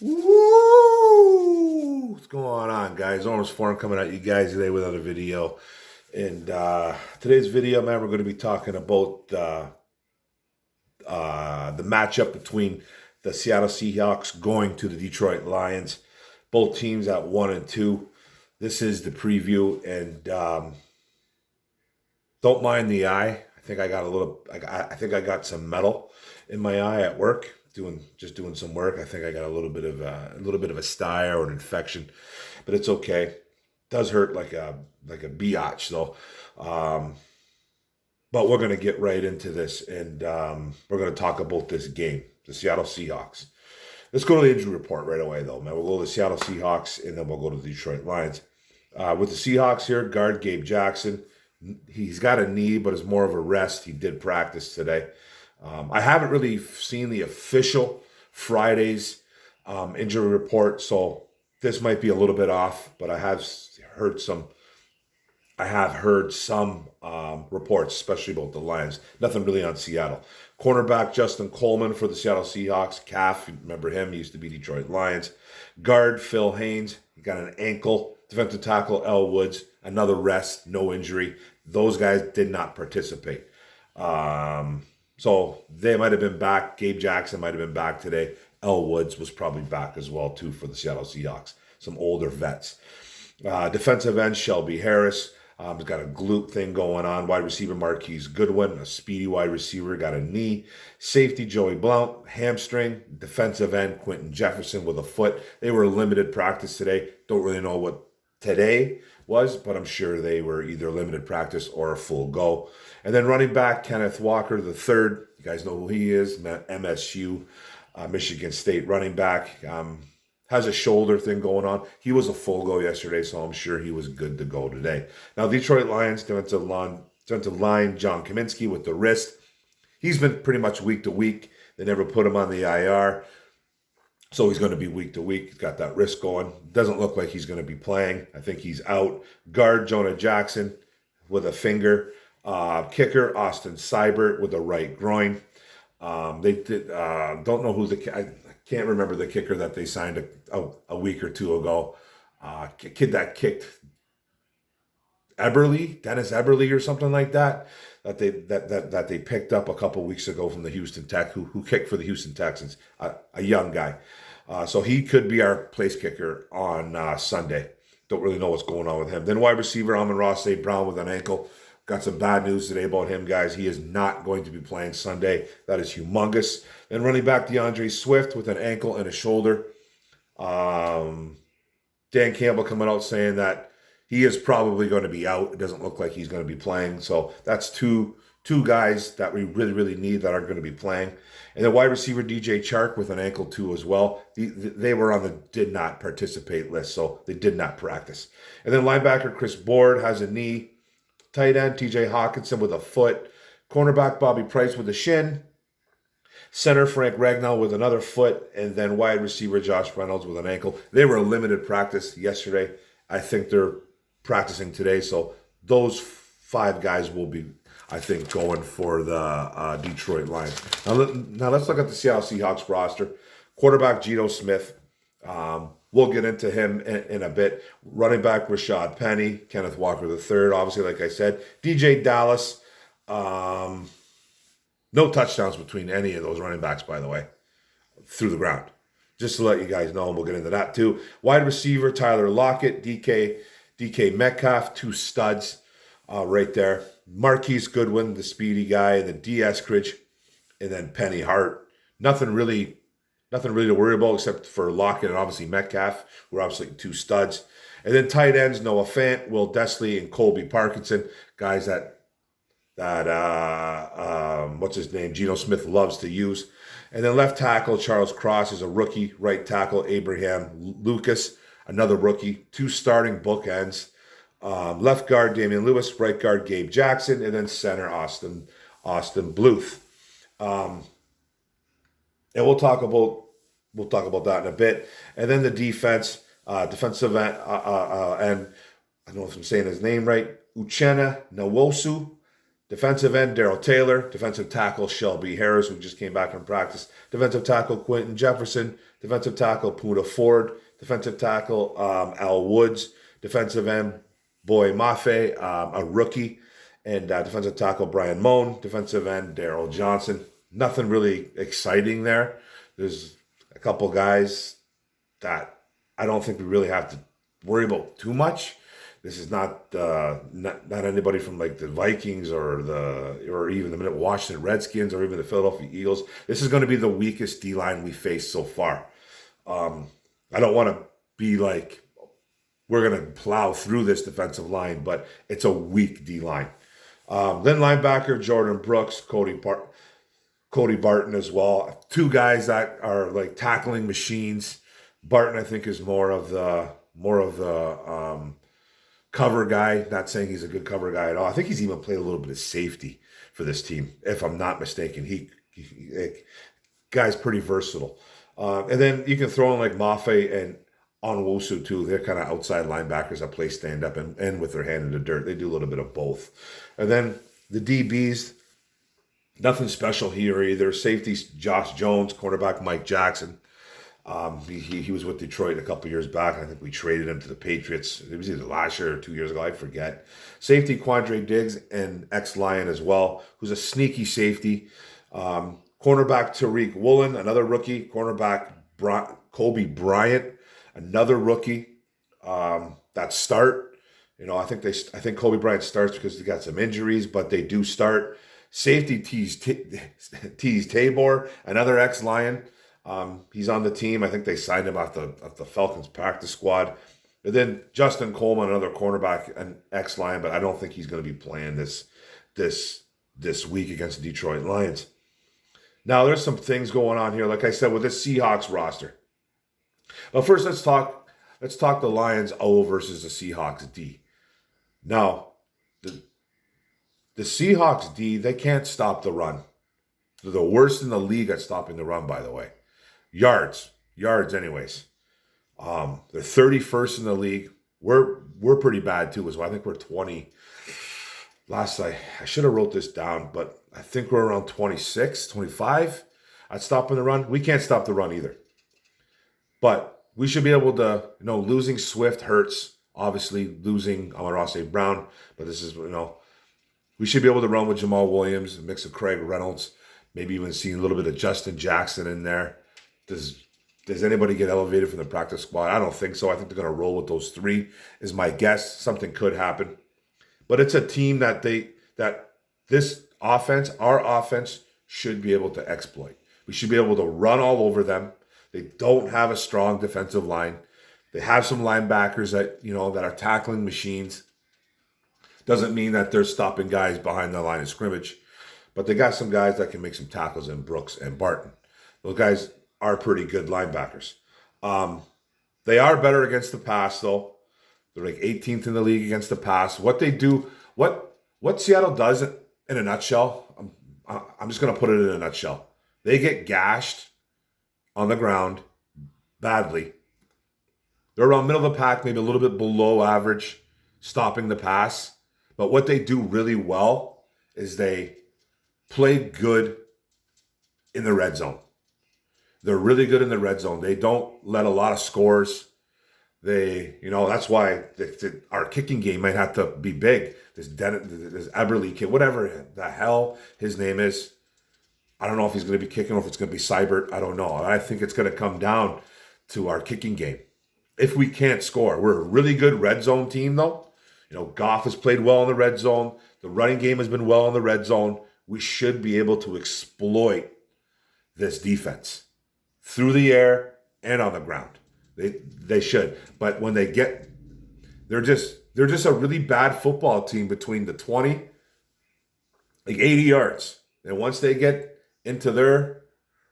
Woo! What's going on, guys? Almost Forum coming at you guys today with another video. And today's video, man, we're going to be talking about the matchup between the Seattle Seahawks going to the Detroit Lions. Both teams at 1-2. This is the preview, and don't mind the eye. I think I got a little. I think I got some metal in my eye at work. Doing some work. I think I got a little bit of a sty or an infection, but it's okay. It does hurt like a biatch though. But we're gonna get right into this, and we're gonna talk about this game, the Seattle Seahawks. Let's go to the injury report right away, though, man. We'll go to the Seattle Seahawks, and then we'll go to the Detroit Lions. With the Seahawks here, guard Gabe Jackson. He's got a knee, but it's more of a rest. He did practice today. I haven't really seen the official Friday's injury report, so this might be a little bit off. But I have heard some. Reports, especially about the Lions. Nothing really on Seattle. Cornerback Justin Coleman for the Seattle Seahawks. Calf, remember him? He used to be Detroit Lions. Guard Phil Haynes. He got an ankle. Defensive tackle El Woods. Another rest, no injury. Those guys did not participate. So they might have been back. Gabe Jackson might have been back today. El Woods was probably back as well, too, for the Seattle Seahawks. Some older vets. Defensive end, Shelby Harris. He's got a glute thing going on. Wide receiver, Marquise Goodwin. A speedy wide receiver, got a knee. Safety, Joey Blount. Hamstring. Defensive end, Quentin Jefferson with a foot. They were limited practice today. Don't really know what today was, but I'm sure they were either limited practice or a full go. And then running back, Kenneth Walker the third. You guys know who he is, MSU, Michigan State running back. Has a shoulder thing going on. He was a full go yesterday, so I'm sure he was good to go today. Now, Detroit Lions, defensive line, John Kaminsky with the wrist. He's been pretty much week to week. They never put him on the IR. So he's going to be week to week. He's got that wrist going. Doesn't look like he's going to be playing. I think he's out. Guard Jonah Jackson with a finger. Kicker Austin Seibert with a right groin. They did. Don't know who I can't remember the kicker that they signed a week or two ago. Kid that kicked Dennis Eberle or something like that. That they picked up a couple weeks ago from the Houston Tech, who kicked for the Houston Texans, a young guy. So he could be our place kicker on Sunday. Don't really know what's going on with him. Then wide receiver Amon-Ra St. Brown with an ankle. Got some bad news today about him, guys. He is not going to be playing Sunday. That is humongous. Then running back DeAndre Swift with an ankle and a shoulder. Dan Campbell coming out saying that he is probably going to be out. It doesn't look like he's going to be playing. So that's two guys that we really, really need that aren't going to be playing. And then wide receiver DJ Chark with an ankle too as well. They were on the did not participate list, so they did not practice. And then linebacker Chris Board has a knee. Tight end TJ Hawkinson with a foot. Cornerback Bobby Price with a shin. Center Frank Ragnall with another foot. And then wide receiver Josh Reynolds with an ankle. They were a limited practice yesterday. I think they're practicing today. So those five guys will be, I think, going for the Detroit Lions. Now let's look at the Seattle Seahawks roster. Quarterback Geno Smith. We'll get into him in a bit. Running back Rashad Penny, Kenneth Walker III, obviously, like I said. DJ Dallas. No touchdowns between any of those running backs, by the way, through the ground. Just to let you guys know, and we'll get into that too. Wide receiver Tyler Lockett, DK Metcalf, two studs right there. Marquise Goodwin, the speedy guy, and then D. Eskridge, and then Penny Hart. Nothing really to worry about except for Lockett and obviously Metcalf, who are obviously two studs. And then tight ends, Noah Fant, Will Desley, and Colby Parkinson, guys that what's his name, Geno Smith loves to use. And then left tackle, Charles Cross is a rookie. Right tackle, Abraham Lucas, another rookie. Two starting bookends. Left guard, Damian Lewis. Right guard, Gabe Jackson. And then center, Austin Bluth. And we'll talk about that in a bit. And then the defense, defensive end, and I don't know if I'm saying his name right, Uchenna Nwosu, Defensive end, Daryl Taylor. Defensive tackle, Shelby Harris, who just came back from practice. Defensive tackle, Quentin Jefferson. Defensive tackle, Puda Ford. Defensive tackle, Al Woods. Defensive end, Boy Mafe, a rookie. And defensive tackle, Brian Moan. Defensive end, Daryl Johnson. Nothing really exciting there. There's a couple guys that I don't think we really have to worry about too much. This is not anybody from like the Vikings or even the Washington Redskins or even the Philadelphia Eagles. This is going to be the weakest D line we faced so far. I don't want to be like we're going to plow through this defensive line, but it's a weak D line. Then linebacker Jordan Brooks, Cody Barton as well. Two guys that are like tackling machines. Barton, I think, is more of the cover guy. Not saying he's a good cover guy at all. I think he's even played a little bit of safety for this team, if I'm not mistaken. He guy's pretty versatile. And then you can throw in like Mafe and Onwusu too. They're kind of outside linebackers that play stand up and with their hand in the dirt. They do a little bit of both. And then the DBs, nothing special here either. Safeties, Josh Jones. Cornerback, Mike Jackson. He was with Detroit a couple years back. I think we traded him to the Patriots. It was either last year or 2 years ago. I forget. Safety, Quandre Diggs, and ex-Lion as well, who's a sneaky safety. Cornerback, Tariq Woolen, another rookie. Cornerback, Kobe Bryant, another rookie. That start. I think Kobe Bryant starts because he got some injuries, but they do start. Safety, Tease Tabor, another ex-Lion. He's on the team. I think they signed him off the Falcons practice squad. And then Justin Coleman, another cornerback, an ex-Lion, but I don't think he's going to be playing this week against the Detroit Lions. Now, there's some things going on here, like I said, with the Seahawks roster. Well, first, let's talk the Lions O versus the Seahawks D. Now, the Seahawks D, they can't stop the run. They're the worst in the league at stopping the run, by the way. Yards anyways. They're 31st in the league. We're pretty bad too as well. I think we're 20. I should have wrote this down, but I think we're around 26, 25 at stopping the run. We can't stop the run either. But we should be able to, losing Swift hurts. Obviously losing Amon-Ra St. Brown, but this is, we should be able to run with Jamal Williams, a mix of Craig Reynolds, maybe even seeing a little bit of Justin Jackson in there. Does anybody get elevated from the practice squad? I don't think so. I think they're going to roll with those three is my guess. Something could happen. But it's a team that this offense, our offense, should be able to exploit. We should be able to run all over them. They don't have a strong defensive line. They have some linebackers that are tackling machines. Doesn't mean that they're stopping guys behind the line of scrimmage. But they got some guys that can make some tackles in Brooks and Barton. Those guys are pretty good linebackers. They are better against the pass, though. They're like 18th in the league against the pass. What they do, what Seattle does in a nutshell, I'm just going to put it in a nutshell. They get gashed on the ground badly. They're around middle of the pack, maybe a little bit below average, stopping the pass. But what they do really well is they play good in the red zone. They're really good in the red zone. They don't let a lot of scores. That's why our kicking game might have to be big. This Eberle kid, whatever the hell his name is, I don't know if he's going to be kicking or if it's going to be Seibert. I don't know. I think it's going to come down to our kicking game. If we can't score, we're a really good red zone team, though. Goff has played well in the red zone. The running game has been well in the red zone. We should be able to exploit this defense through the air and on the ground. They should. But when they're just a really bad football team between the 20, like 80 yards. And once they get into their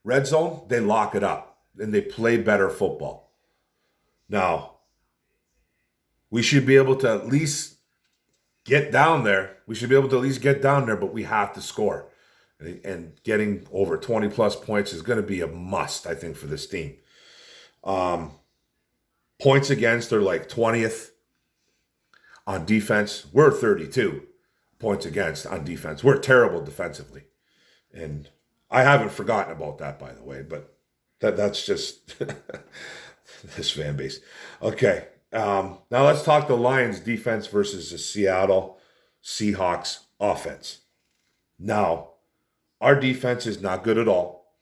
red zone, they lock it up and they play better football. Now, we should be able to at least get down there. But we have to score. And getting over 20 plus points is going to be a must, I think, for this team. Points against, they're like 20th on defense. We're 32. points against on defense. We're terrible defensively. And I haven't forgotten about that, by the way, but that's just this fan base. Okay. Now let's talk the Lions defense versus the Seattle Seahawks offense. Now, our defense is not good at all.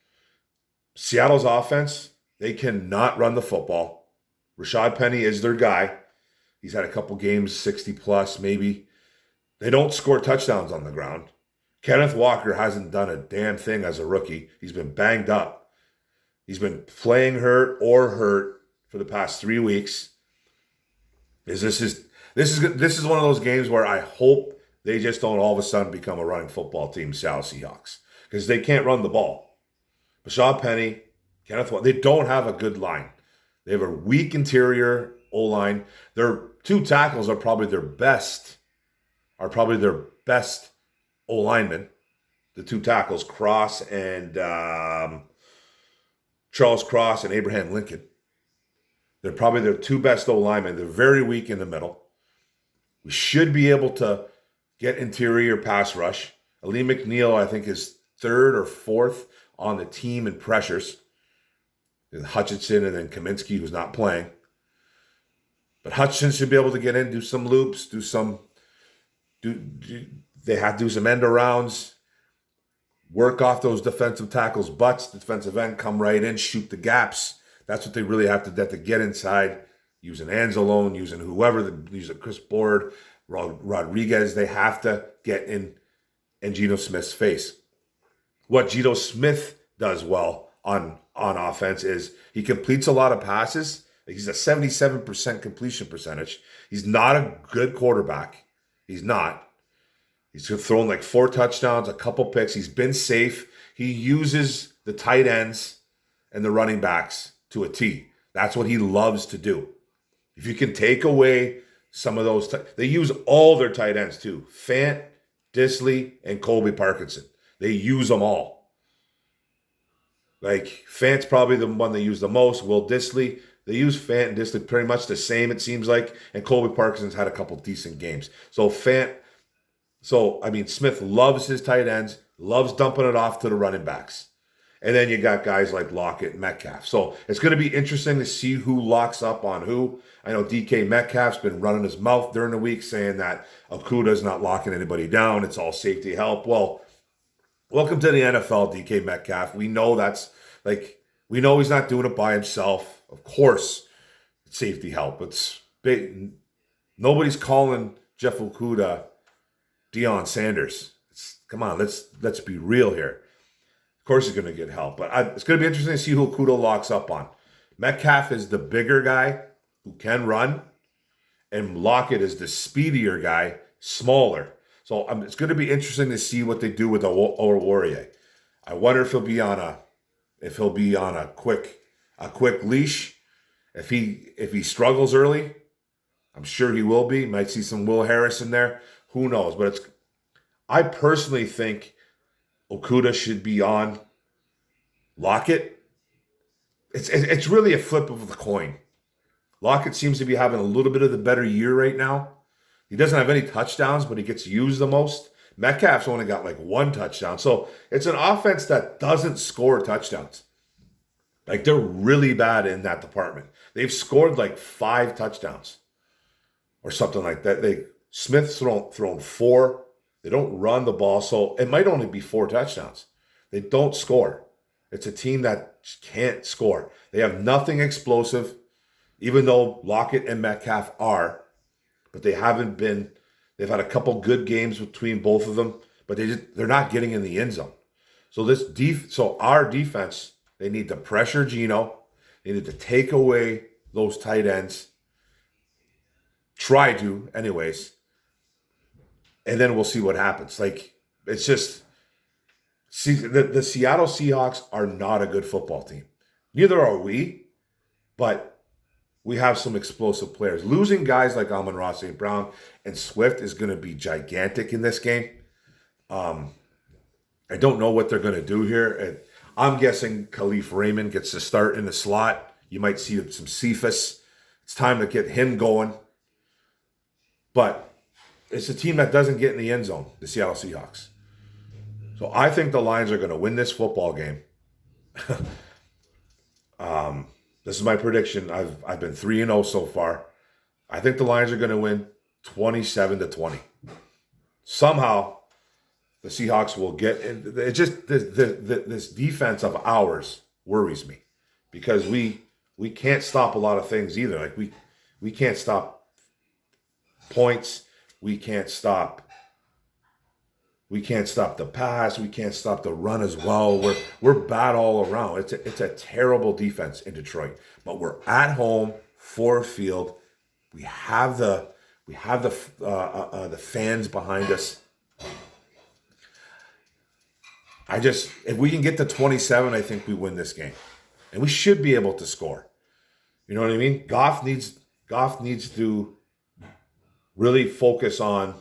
Seattle's offense, they cannot run the football. Rashad Penny is their guy. He's had a couple games, 60 plus maybe. They don't score touchdowns on the ground. Kenneth Walker hasn't done a damn thing as a rookie. He's been banged up. He's been playing hurt for the past 3 weeks. This is one of those games where I hope they just don't all of a sudden become a running football team, Seattle Seahawks, because they can't run the ball. Rashad Penny, Kenneth Walker, they don't have a good line. They have a weak interior O-line. Their two tackles are probably their best O-linemen. The two tackles, Cross and Charles Cross and Abraham Lincoln. They're probably their two best O-linemen. They're very weak in the middle. We should be able to get interior pass rush. Ali McNeil, I think, is third or fourth on the team in pressures. And Hutchinson and then Kaminsky, who's not playing. But Hutchinson should be able to get in, do some loops, they have to do some end arounds, work off those defensive tackles' butts, defensive end, come right in, shoot the gaps. That's what they really have to get inside, using Anzalone, using whoever, using Chris Board, Rodriguez. They have to get in Geno Smith's face. What Geno Smith does well on offense is he completes a lot of passes. He's a 77% completion percentage. He's not a good quarterback. He's not. He's thrown like 4 touchdowns, a couple picks. He's been safe. He uses the tight ends and the running backs to a T. That's what he loves to do. If you can take away some of those, they use all their tight ends too. Fant, Disley, and Colby Parkinson. They use them all. Like Fant's probably the one they use the most. Will Disley, they use Fant and Disley pretty much the same, it seems like. And Colby Parkinson's had a couple decent games. Smith loves his tight ends, loves dumping it off to the running backs. And then you got guys like Lockett and Metcalf. So it's going to be interesting to see who locks up on who. I know DK Metcalf's been running his mouth during the week saying that Okuda's not locking anybody down. It's all safety help. Well, welcome to the NFL, DK Metcalf. We know we know he's not doing it by himself. Of course, it's safety help. It's big. Nobody's calling Jeff Okuda Deion Sanders. Come on, let's be real here. Of course he's going to get help. But it's going to be interesting to see who Okuda locks up on. Metcalf is the bigger guy who can run. And Lockett is the speedier guy, smaller. So it's going to be interesting to see what they do with Oruwariye. I wonder if he'll be on a quick leash. If he struggles early, I'm sure he will be. Might see some Will Harris in there. Who knows? But I personally think Okuda should be on Lockett. It's really a flip of the coin. Lockett seems to be having a little bit of the better year right now. He doesn't have any touchdowns, but he gets used the most. Metcalf's only got like 1 touchdown. So it's an offense that doesn't score touchdowns. Like they're really bad in that department. They've scored like 5 touchdowns or something like that. Smith's thrown 4. They don't run the ball, so it might only be 4 touchdowns. They don't score. It's a team that can't score. They have nothing explosive, even though Lockett and Metcalf are, but they haven't been. They've had a couple good games between both of them, but they're not getting in the end zone. So our defense, they need to pressure Geno. They need to take away those tight ends. Try to, anyways. And then we'll see what happens. The Seattle Seahawks are not a good football team. Neither are we, but we have some explosive players. Losing guys like Amon-Ra St. Brown and Swift is going to be gigantic in this game. I don't know what they're going to do here. I'm guessing Khalif Raymond gets to start in the slot. You might see some Cephas. It's time to get him going. But it's a team that doesn't get in the end zone, the Seattle Seahawks. So I think the Lions are going to win this football game. This is my prediction. I've been 3-0 so far. I think the Lions are going to win 27-20. Somehow, the Seahawks will get in. It just this defense of ours worries me because we can't stop a lot of things either. Like we can't stop points. We can't stop the pass. We can't stop the run as well. We're bad all around. It's a terrible defense in Detroit. But we're at home, Ford Field. We have the fans behind us. If we can get to 27, I think we win this game, and we should be able to score. You know what I mean? Goff needs to really focus on,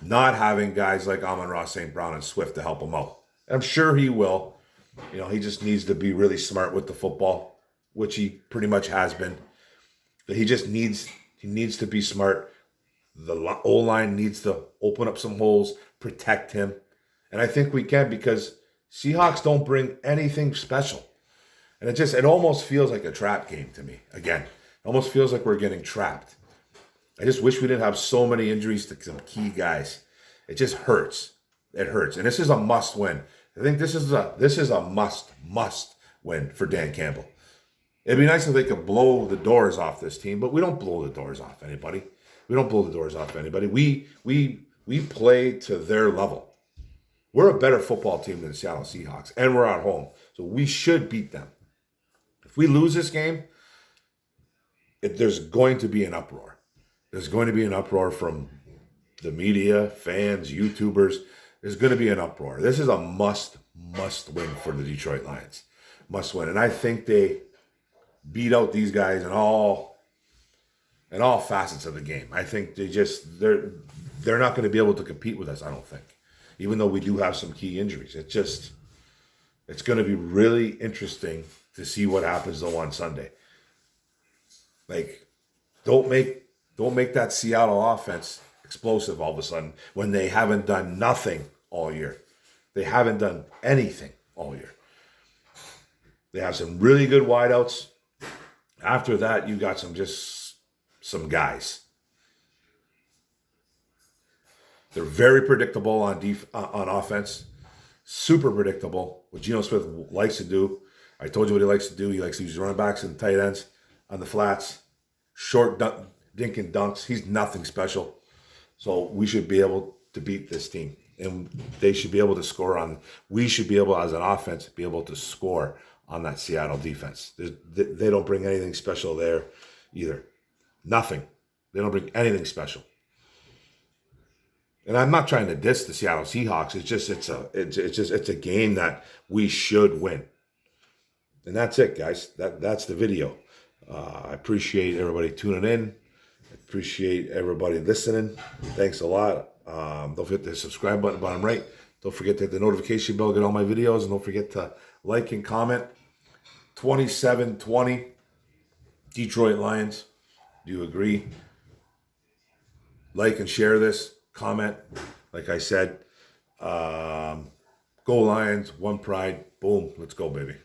not having guys like Amon-Ra St. Brown and Swift to help him out. I'm sure he will. He just needs to be really smart with the football, which he pretty much has been. But he needs to be smart. The O-line needs to open up some holes, protect him. And I think we can because Seahawks don't bring anything special. And it almost feels like a trap game to me. Again, it almost feels like we're getting trapped. I just wish we didn't have so many injuries to some key guys. It just hurts. It hurts. And this is a must win. I think this is a must win for Dan Campbell. It'd be nice if they could blow the doors off this team, but we don't blow the doors off anybody. We don't blow the doors off anybody. We play to their level. We're a better football team than the Seattle Seahawks, and we're at home. So we should beat them. If we lose this game, there's going to be an uproar. There's going to be an uproar from the media, fans, YouTubers. There's going to be an uproar. This is a must win for the Detroit Lions. Must win. And I think they beat out these guys in all facets of the game. I think they're not going to be able to compete with us, I don't think. Even though we do have some key injuries. It's going to be really interesting to see what happens though on Sunday. Like, don't make that Seattle offense explosive all of a sudden when they haven't done nothing all year. They haven't done anything all year. They have some really good wideouts. After that, you got some guys. They're very predictable on offense. Super predictable. What Geno Smith likes to do. I told you what he likes to do. He likes to use running backs and tight ends on the flats. Short dink and dunks. He's nothing special. So we should be able to beat this team. And they should be able to score on. We should be able, as an offense, be able to score on that Seattle defense. They don't bring anything special there either. Nothing. They don't bring anything special. And I'm not trying to diss the Seattle Seahawks. It's a game that we should win. And that's it, guys. That's the video. I appreciate everybody tuning in. I appreciate everybody listening. Thanks a lot. Don't forget the subscribe button bottom right. Don't forget to hit the notification bell, get all my videos, and don't forget to like and comment. 27-20, Detroit Lions. Do you agree? Like and share this. Comment. Like I said, go Lions, one pride. Boom. Let's go, baby.